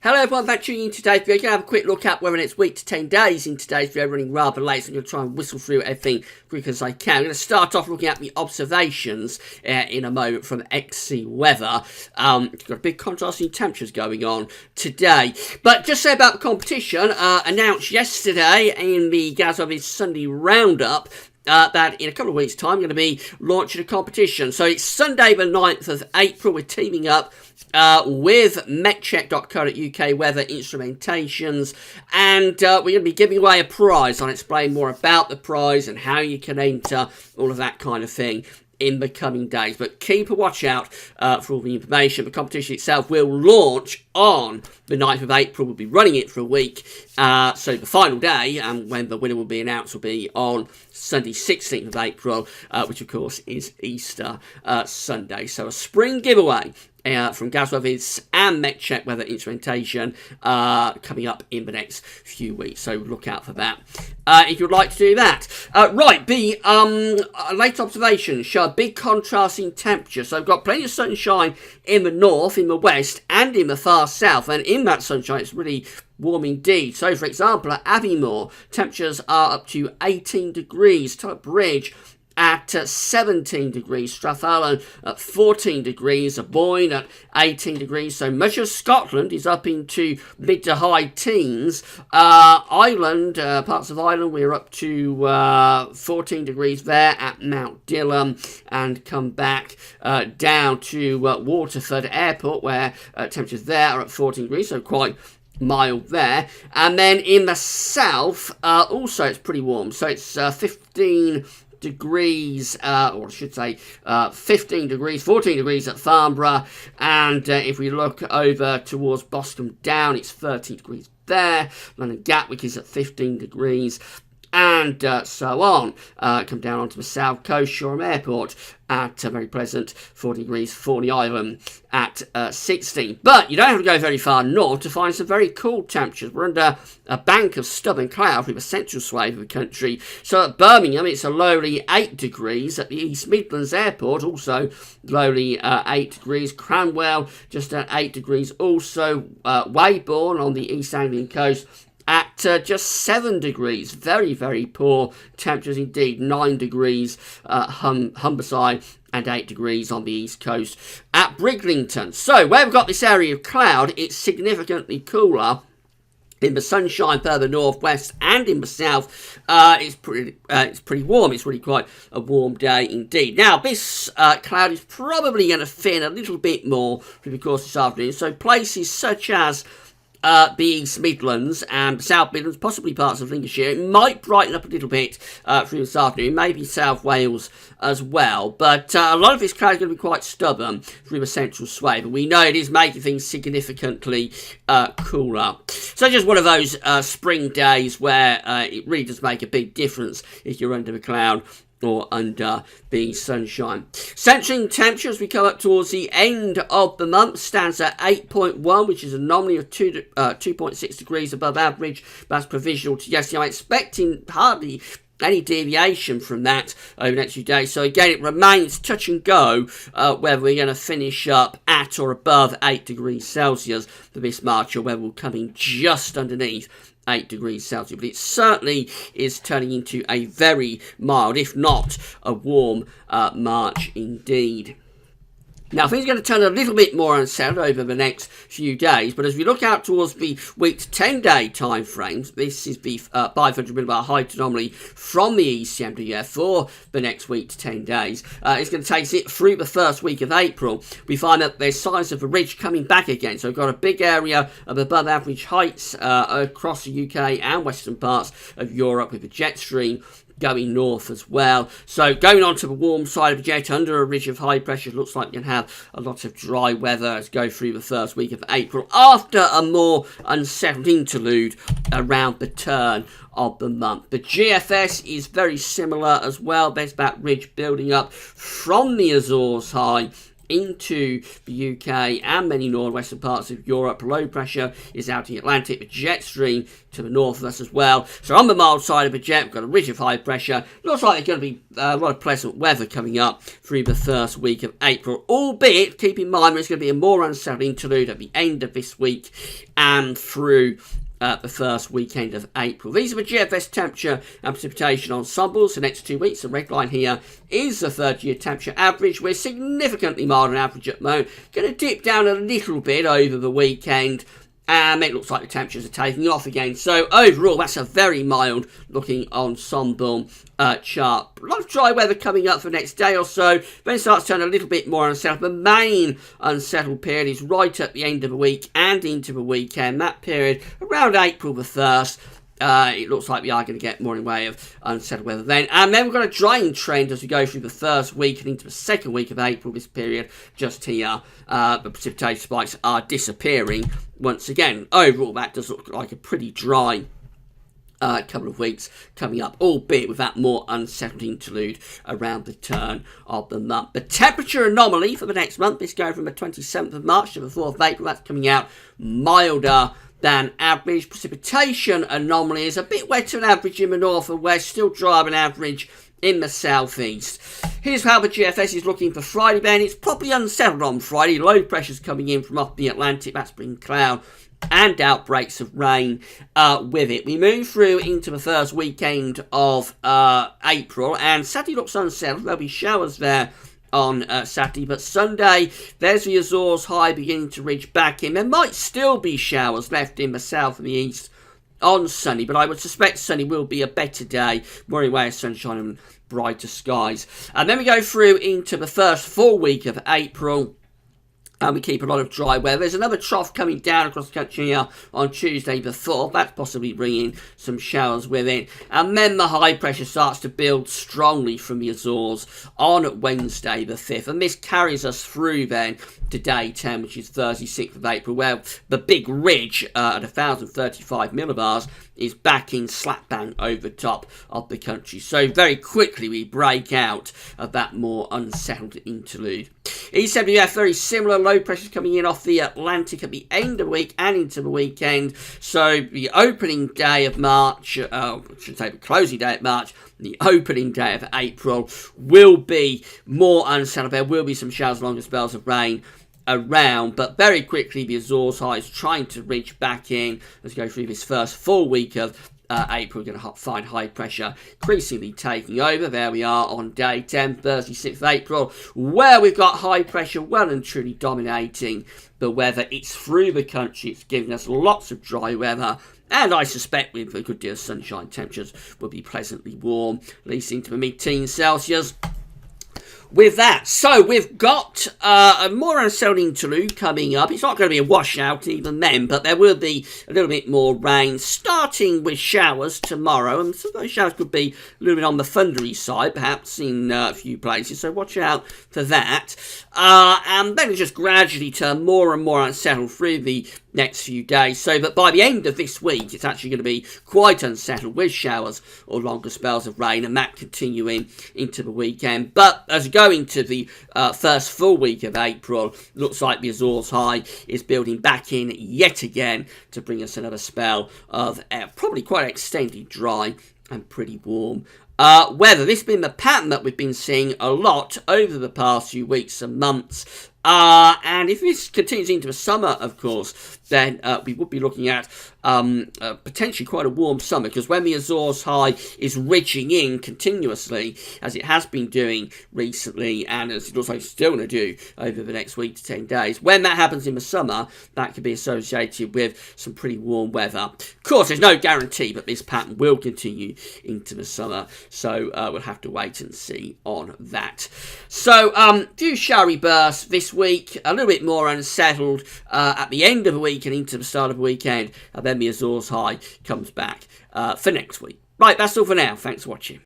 Hello everyone, thanks for tuning in today's video. We're going to have a quick look at whether it's week to 10 days in today's video, running rather late, so I'm going to try and whistle through everything quick as I can. I'm going to start off looking at the observations in a moment from XC Weather. Got a big contrasting temperatures going on today. But just say about the competition, announced yesterday in the Gazov's Sunday Roundup, that in a couple of weeks' time, I'm going to be launching a competition. So it's Sunday the 9th of April. We're teaming up with metcheck.co.uk weather instrumentations, and we're going to be giving away a prize. I'll explain more about the prize and how you can enter, all of that kind of thing, in the coming days. But keep a watch out for all the information. The competition itself will launch on the 9th of April. We'll be running it for a week. So the final day, and when the winner will be announced, will be on Sunday 16th of April, which of course is Easter Sunday. So a spring giveaway from Gazov's and MetCheck Weather Instrumentation coming up in the next few weeks. So look out for that if you'd like to do that. Right, the late observations show a big contrast in temperature. So I've got plenty of sunshine in the north, in the west, and in the far south. And in that sunshine, it's really warm indeed. So, for example, at Aviemore, temperatures are up to 18 degrees. Tulloch Bridge at 17 degrees, Strathallan at 14 degrees, Aboyne at 18 degrees, so much of Scotland is up into mid to high teens. Ireland, parts of Ireland, we're up to 14 degrees there at Mount Dillon, and come back down to Waterford Airport, where temperatures there are at 14 degrees, so quite mild there. And then in the south, also it's pretty warm, so it's 15 degrees, or I should say 15 degrees, 14 degrees at Farnborough, and if we look over towards Boscombe Down, it's 13 degrees there. London Gatwick is at 15 degrees, and so on. Come down onto the south coast, Shoreham Airport at very pleasant 4 degrees, Forney Island at 16. But you don't have to go very far north to find some very cool temperatures. We're under a bank of stubborn cloud with a central swathe of the country. So at Birmingham, it's a lowly 8 degrees. At the East Midlands Airport, also lowly 8 degrees. Cranwell, just at 8 degrees. Also, Weybourne on the East Anglian coast at just 7 degrees. Very, very poor temperatures indeed. 9 degrees Humberside, and 8 degrees on the east coast at Briglington. So where we've got this area of cloud, it's significantly cooler. In the sunshine further northwest and in the south, it's pretty warm. It's really quite a warm day indeed. Now, this cloud is probably going to thin a little bit more through the course of this afternoon. So places such as the East Midlands and South Midlands, possibly parts of Lincolnshire, it might brighten up a little bit through this afternoon, maybe South Wales as well. But a lot of this cloud is going to be quite stubborn through the central swathe, and we know it is making things significantly cooler. So just one of those spring days where it really does make a big difference if you're under the cloud or under the sunshine. Centering temperature as we come up towards the end of the month stands at 8.1, which is an anomaly of 2.6 degrees above average. That's provisional to yesterday. I'm expecting hardly any deviation from that over the next few days. So again, it remains touch and go whether we're going to finish up at or above 8 degrees Celsius for this March, or whether we'll come in just underneath 8 degrees Celsius, but it certainly is turning into a very mild, if not a warm March indeed. Now, things are going to turn a little bit more unsettled over the next few days, but as we look out towards the week to 10-day time frames, this is the 500 millibar height anomaly from the ECMWF for the next week to 10 days. It's going to take it through the first week of April. We find that there's signs of the ridge coming back again, so we've got a big area of above average heights across the UK and western parts of Europe, with the jet stream going north as well. So going on to the warm side of the jet under a ridge of high pressure, looks like you can have a lot of dry weather as go through the first week of April, after a more unsettled interlude around the turn of the month. The GFS is very similar as well. There's that ridge building up from the Azores high into the UK and many northwestern parts of Europe. Low pressure is out in the Atlantic, the jet stream to the north of us as well. So on the mild side of the jet, we've got a ridge of high pressure. Looks like there's going to be a lot of pleasant weather coming up through the first week of April, albeit keep in mind there's going to be a more unsettled interlude at the end of this week and through the first weekend of April. These are the GFS temperature and precipitation ensembles. The next 2 weeks, the red line here is the 30-year temperature average. We're significantly milder than average at the moment. Going to dip down a little bit over the weekend. And it looks like the temperatures are taking off again. So overall, that's a very mild looking ensemble chart. A lot of dry weather coming up for the next day or so. Then it starts turning a little bit more unsettled. The main unsettled period is right at the end of the week and into the weekend. That period around April the 1st. It looks like we are going to get more in the way of unsettled weather then. And then we've got a drying trend as we go through the first week and into the second week of April, this period just here. The precipitation spikes are disappearing once again. Overall, that does look like a pretty dry couple of weeks coming up, albeit with that more unsettled interlude around the turn of the month. The temperature anomaly for the next month is going from the 27th of March to the 4th of April. That's coming out milder than average. Precipitation anomaly is a bit wetter than average in the north and west, still drier than average in the southeast. Here's how the GFS is looking for Friday then. It's probably unsettled on Friday. Low pressure's coming in from up the Atlantic. That's bringing cloud and outbreaks of rain with it. We move through into the first weekend of April, and Saturday looks unsettled. There'll be showers there on Saturday, but Sunday, there's the Azores high beginning to reach back in. There might still be showers left in the south and the east on Sunday, but I would suspect Sunday will be a better day, more in the way of sunshine and brighter skies. And then we go through into the first full week of April. And we keep a lot of dry weather. There's another trough coming down across the country here on Tuesday the 4th. That's possibly bringing some showers with it. And then the high pressure starts to build strongly from the Azores on Wednesday the 5th. And this carries us through then to day 10, which is Thursday 6th of April, where the big ridge at 1,035 millibars is back in slap bang over the top of the country. So very quickly we break out of that more unsettled interlude. ECWF, very similar. Low pressures coming in off the Atlantic at the end of the week and into the weekend. So the opening day of March, I should say the closing day of March, the opening day of April will be more unsettled. There will be some showers, longer spells of rain around, but very quickly the Azores high is trying to reach back in as we go through this first full week of April. We're going to find high pressure increasingly taking over. There we are on day 10, Thursday 6th of April, where we've got high pressure well and truly dominating the weather. It's through the country. It's giving us lots of dry weather. And I suspect with a good deal of sunshine, temperatures will be pleasantly warm, at least into the mid-teens Celsius. With that, so we've got a more unsettled interlude coming up. It's not going to be a washout even then, but there will be a little bit more rain, starting with showers tomorrow. And some of those showers could be a little bit on the thundery side, perhaps in a few places, so watch out for that. And then it just gradually turn more and more unsettled through the next few days, so that by the end of this week it's actually going to be quite unsettled with showers or longer spells of rain, and that continuing into the weekend. But as we go into the first full week of April, looks like the Azores high is building back in yet again to bring us another spell of probably quite extended dry and pretty warm weather. This has been the pattern that we've been seeing a lot over the past few weeks and months. And if this continues into the summer, of course, then we would be looking at potentially quite a warm summer, because when the Azores high is ridging in continuously, as it has been doing recently, and as it looks like it's still going to do over the next week to 10 days, when that happens in the summer, that could be associated with some pretty warm weather. Of course, there's no guarantee that this pattern will continue into the summer, so we'll have to wait and see on that. So, few showery bursts this week, a little bit more unsettled at the end of the week and into the start of the weekend, and then the Azores high comes back for next week. Right, that's all for now. Thanks for watching.